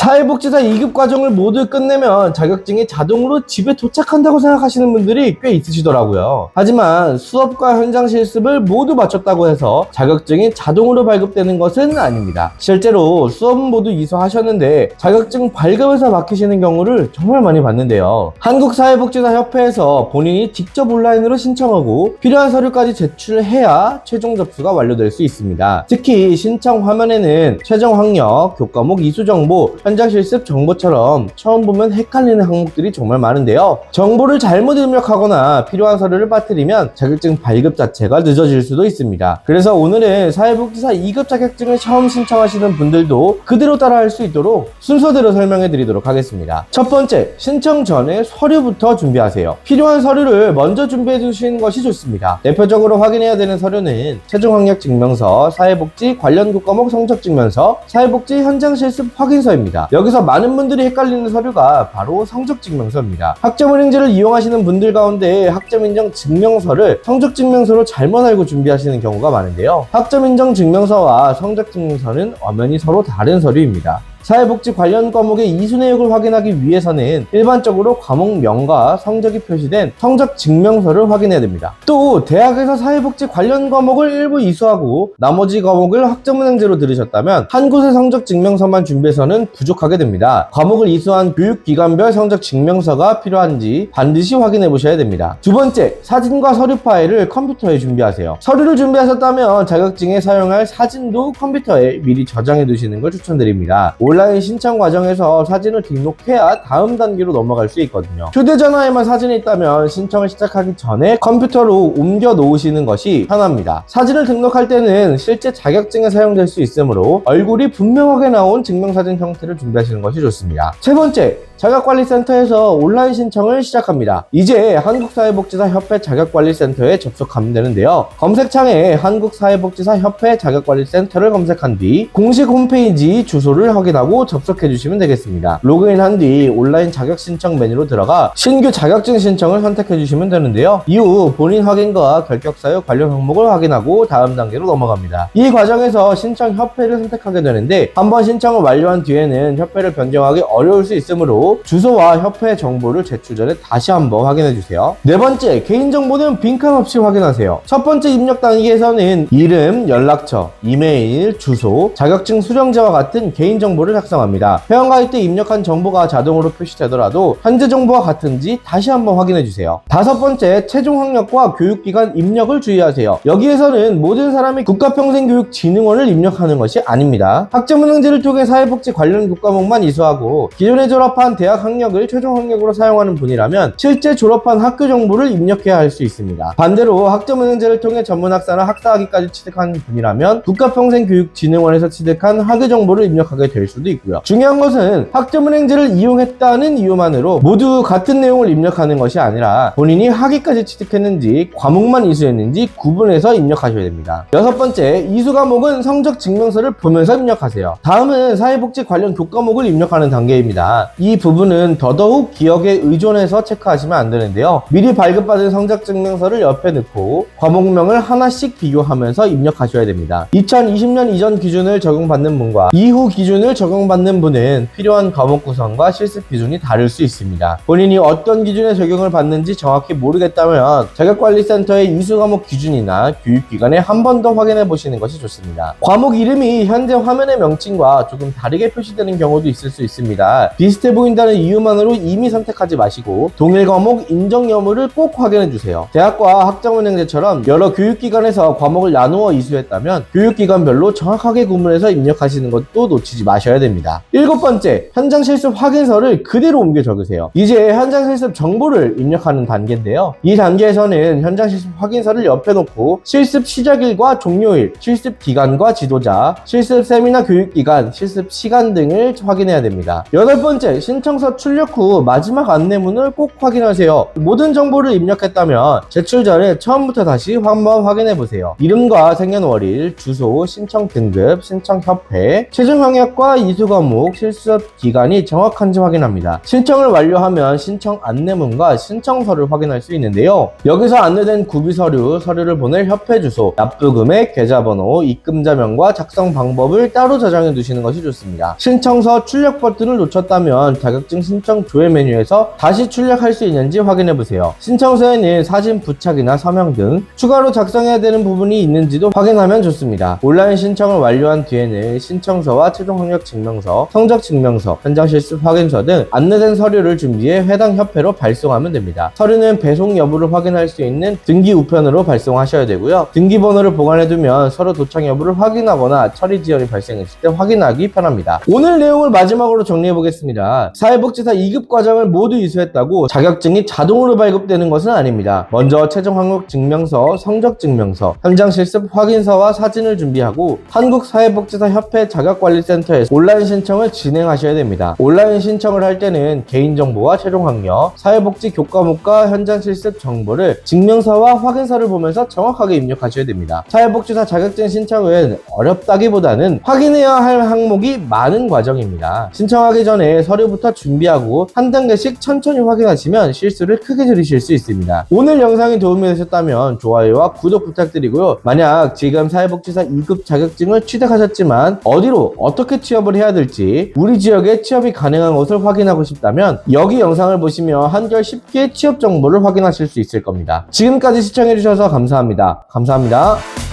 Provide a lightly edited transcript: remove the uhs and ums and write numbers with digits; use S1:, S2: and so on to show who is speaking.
S1: 사회복지사 2급 과정을 모두 끝내면 자격증이 자동으로 집에 도착한다고 생각하시는 분들이 꽤 있으시더라고요. 하지만 수업과 현장 실습을 모두 마쳤다고 해서 자격증이 자동으로 발급되는 것은 아닙니다. 실제로 수업은 모두 이수하셨는데 자격증 발급에서 막히시는 경우를 정말 많이 봤는데요. 한국사회복지사협회에서 본인이 직접 온라인으로 신청하고 필요한 서류까지 제출해야 최종 접수가 완료될 수 있습니다. 특히 신청 화면에는 최종 학력, 교과목 이수 정보, 현장 실습 정보처럼 처음 보면 헷갈리는 항목들이 정말 많은데요. 정보를 잘못 입력하거나 필요한 서류를 빠뜨리면 자격증 발급 자체가 늦어질 수도 있습니다. 그래서 오늘은 사회복지사 2급 자격증을 처음 신청하시는 분들도 그대로 따라할 수 있도록 순서대로 설명해 드리도록 하겠습니다. 첫 번째, 신청 전에 서류부터 준비하세요. 필요한 서류를 먼저 준비해 두시는 것이 좋습니다. 대표적으로 확인해야 되는 서류는 최종 학력 증명서, 사회복지 관련 교과목 성적 증명서, 사회복지 현장 실습 확인서입니다. 여기서 많은 분들이 헷갈리는 서류가 바로 성적증명서입니다. 학점은행제를 이용하시는 분들 가운데 학점인정 증명서를 성적증명서로 잘못 알고 준비하시는 경우가 많은데요. 학점인정 증명서와 성적증명서는 엄연히 서로 다른 서류입니다. 사회복지 관련 과목의 이수 내역을 확인하기 위해서는 일반적으로 과목명과 성적이 표시된 성적 증명서를 확인해야 됩니다. 또 대학에서 사회복지 관련 과목을 일부 이수하고 나머지 과목을 학점은행제로 들으셨다면 한 곳의 성적 증명서만 준비해서는 부족하게 됩니다. 과목을 이수한 교육기관별 성적 증명서가 필요한지 반드시 확인해 보셔야 됩니다. 두 번째, 사진과 서류 파일을 컴퓨터에 준비하세요. 서류를 준비하셨다면 자격증에 사용할 사진도 컴퓨터에 미리 저장해 두시는 걸 추천드립니다. 온라인 신청 과정에서 사진을 등록해야 다음 단계로 넘어갈 수 있거든요. 휴대전화에만 사진이 있다면 신청을 시작하기 전에 컴퓨터로 옮겨 놓으시는 것이 편합니다. 사진을 등록할 때는 실제 자격증에 사용될 수 있으므로 얼굴이 분명하게 나온 증명사진 형태를 준비하시는 것이 좋습니다. 세 번째, 자격관리센터에서 온라인 신청을 시작합니다. 이제 한국사회복지사협회 자격관리센터에 접속하면 되는데요. 검색창에 한국사회복지사협회 자격관리센터를 검색한 뒤 공식 홈페이지 주소를 확인하고 접속해 주시면 되겠습니다. 로그인한 뒤 온라인 자격 신청 메뉴로 들어가 신규 자격증 신청을 선택해 주시면 되는데요. 이후 본인 확인과 결격 사유 관련 항목을 확인하고 다음 단계로 넘어갑니다. 이 과정에서 신청 협회를 선택하게 되는데 한번 신청을 완료한 뒤에는 협회를 변경하기 어려울 수 있으므로 주소와 협회 정보를 제출 전에 다시 한번 확인해 주세요. 네 번째, 개인정보는 빈칸 없이 확인하세요. 첫 번째 입력 단계에서는 이름, 연락처, 이메일, 주소, 자격증 수령자와 같은 개인정보를 작성합니다. 회원가입 때 입력한 정보가 자동으로 표시되더라도 현재 정보와 같은지 다시 한번 확인해 주세요. 다섯 번째, 최종 학력과 교육기관 입력을 주의하세요. 여기에서는 모든 사람이 국가평생교육진흥원을 입력하는 것이 아닙니다. 학점은행제를 통해 사회복지 관련 교과목만 이수하고 기존에 졸업한 대학 학력을 최종 학력으로 사용하는 분이라면 실제 졸업한 학교 정보를 입력해야 할 수 있습니다. 반대로 학점은행제를 통해 전문학사나 학사학위까지 취득한 분이라면 국가평생교육진흥원에서 취득한 학위 정보를 입력하게 될 수도 있고요. 중요한 것은 학점은행제를 이용했다는 이유만으로 모두 같은 내용을 입력하는 것이 아니라 본인이 학위까지 취득했는지 과목만 이수했는지 구분해서 입력하셔야 됩니다. 여섯 번째, 이수 과목은 성적 증명서를 보면서 입력하세요. 다음은 사회복지 관련 교과목을 입력하는 단계입니다. 이 부분은 더더욱 기억에 의존해서 체크하시면 안 되는데요. 미리 발급받은 성적증명서를 옆에 넣고 과목명을 하나씩 비교하면서 입력하셔야 됩니다. 2020년 이전 기준을 적용받는 분과 이후 기준을 적용받는 분은 필요한 과목 구성과 실습 기준이 다를 수 있습니다. 본인이 어떤 기준에 적용을 받는지 정확히 모르겠다면 자격관리센터의 이수 과목 기준이나 교육기관에 한 번 더 확인해 보시는 것이 좋습니다. 과목 이름이 현재 화면의 명칭과 조금 다르게 표시되는 경우도 있을 수 있습니다. 비슷해 보인다는 이유만으로 이미 선택하지 마시고 동일 과목 인정 여부를 꼭 확인해 주세요. 대학과 학점은행제처럼 여러 교육기관에서 과목을 나누어 이수했다면 교육기관별로 정확하게 구분해서 입력하시는 것도 놓치지 마셔야 됩니다. 일곱 번째, 현장 실습 확인서를 그대로 옮겨 적으세요. 이제 현장 실습 정보를 입력하는 단계인데요. 이 단계에서는 현장 실습 확인서를 옆에 놓고 실습 시작일과 종료일, 실습 기간과 지도자, 실습 세미나 교육기간, 실습 시간 등을 확인해야 됩니다. 여덟 번째, 신청서 출력 후 마지막 안내문을 꼭 확인하세요. 모든 정보를 입력했다면 제출 전에 처음부터 다시 한번 확인해 보세요. 이름과 생년월일, 주소, 신청 등급, 신청 협회, 최종 학력과 이수 과목, 실수업 기간이 정확한지 확인합니다. 신청을 완료하면 신청 안내문과 신청서를 확인할 수 있는데요. 여기서 안내된 구비 서류를 보낼 협회 주소, 납부금액, 계좌번호, 입금자명과 작성 방법을 따로 저장해 두시는 것이 좋습니다. 신청서 출력 버튼을 놓쳤다면 자격증 신청 조회 메뉴에서 다시 출력할 수 있는지 확인해 보세요. 신청서에는 사진 부착이나 서명 등 추가로 작성해야 되는 부분이 있는지도 확인하면 좋습니다. 온라인 신청을 완료한 뒤에는 신청서와 최종 학력 증명서, 성적 증명서, 현장 실습 확인서 등 안내된 서류를 준비해 해당 협회로 발송하면 됩니다. 서류는 배송 여부를 확인할 수 있는 등기 우편으로 발송하셔야 되고요. 등기 번호를 보관해 두면 서류 도착 여부를 확인하거나 처리 지연이 발생했을 때 확인하기 편합니다. 오늘 내용을 마지막으로 정리해 보겠습니다. 사회복지사 2급 과정을 모두 이수했다고 자격증이 자동으로 발급되는 것은 아닙니다. 먼저 최종 학력 증명서, 성적 증명서, 현장 실습 확인서와 사진을 준비하고 한국사회복지사협회 자격관리센터에서 온라인 신청을 진행하셔야 됩니다. 온라인 신청을 할 때는 개인정보와 최종 학력, 사회복지 교과목과 현장 실습 정보를 증명서와 확인서를 보면서 정확하게 입력하셔야 됩니다. 사회복지사 자격증 신청은 어렵다기보다는 확인해야 할 항목이 많은 과정입니다. 신청하기 전에 서류부터 준비하고 한 단계씩 천천히 확인하시면 실수를 크게 줄이실 수 있습니다. 오늘 영상이 도움이 되셨다면 좋아요와 구독 부탁드리고요. 만약 지금 사회복지사 2급 자격증을 취득하셨지만 어디로 어떻게 취업을 해야 될지, 우리 지역에 취업이 가능한 곳을 확인하고 싶다면 여기 영상을 보시면 한결 쉽게 취업 정보를 확인하실 수 있을 겁니다. 지금까지 시청해주셔서 감사합니다. 감사합니다.